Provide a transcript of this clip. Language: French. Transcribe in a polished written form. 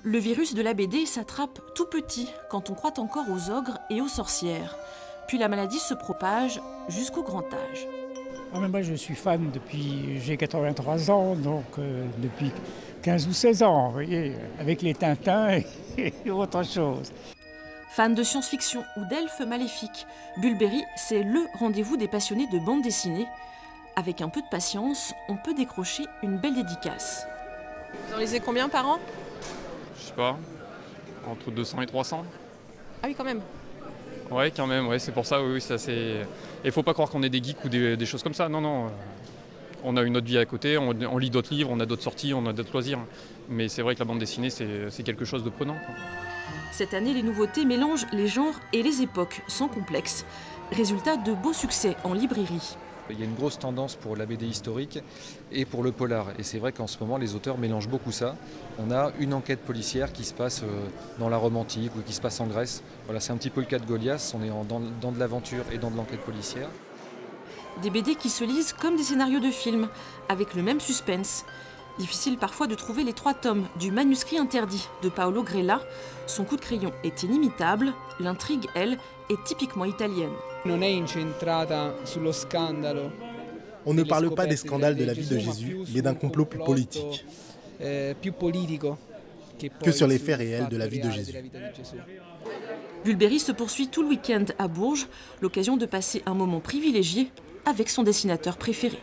Le virus de la BD s'attrape tout petit quand on croit encore aux ogres et aux sorcières. Puis la maladie se propage jusqu'au grand âge. Ah, mais moi je suis fan depuis, j'ai 83 ans, donc depuis 15 ou 16 ans, vous voyez, avec les Tintins et autre chose. Fan de science-fiction ou d'elfes maléfiques, Bulberry, c'est le rendez-vous des passionnés de bande dessinée. Avec un peu de patience, on peut décrocher une belle dédicace. Vous en lisez combien par an? Je sais pas, entre 200 et 300. Ah oui, quand même. Ouais, quand même, ouais, c'est pour ça, oui, ça c'est... Et faut pas croire qu'on est des geeks ou des choses comme ça, non, non. On a une autre vie à côté, on lit d'autres livres, on a d'autres sorties, on a d'autres loisirs. Mais c'est vrai que la bande dessinée, c'est quelque chose de prenant, quoi. Cette année, les nouveautés mélangent les genres et les époques, sans complexe. Résultat de beaux succès en librairie. Il y a une grosse tendance pour la BD historique et pour le polar. Et c'est vrai qu'en ce moment, les auteurs mélangent beaucoup ça. On a une enquête policière qui se passe dans la Rome antique ou qui se passe en Grèce. Voilà, c'est un petit peu le cas de Goliath. On est dans de l'aventure et dans de l'enquête policière. Des BD qui se lisent comme des scénarios de films, avec le même suspense. Difficile parfois de trouver les 3 tomes du Manuscrit interdit de Paolo Grella. Son coup de crayon est inimitable, l'intrigue, elle, est typiquement italienne. On ne parle pas des scandales de la vie de Jésus, mais d'un complot plus politique que sur les faits réels de la vie de Jésus. Bulberry se poursuit tout le week-end à Bourges, l'occasion de passer un moment privilégié avec son dessinateur préféré.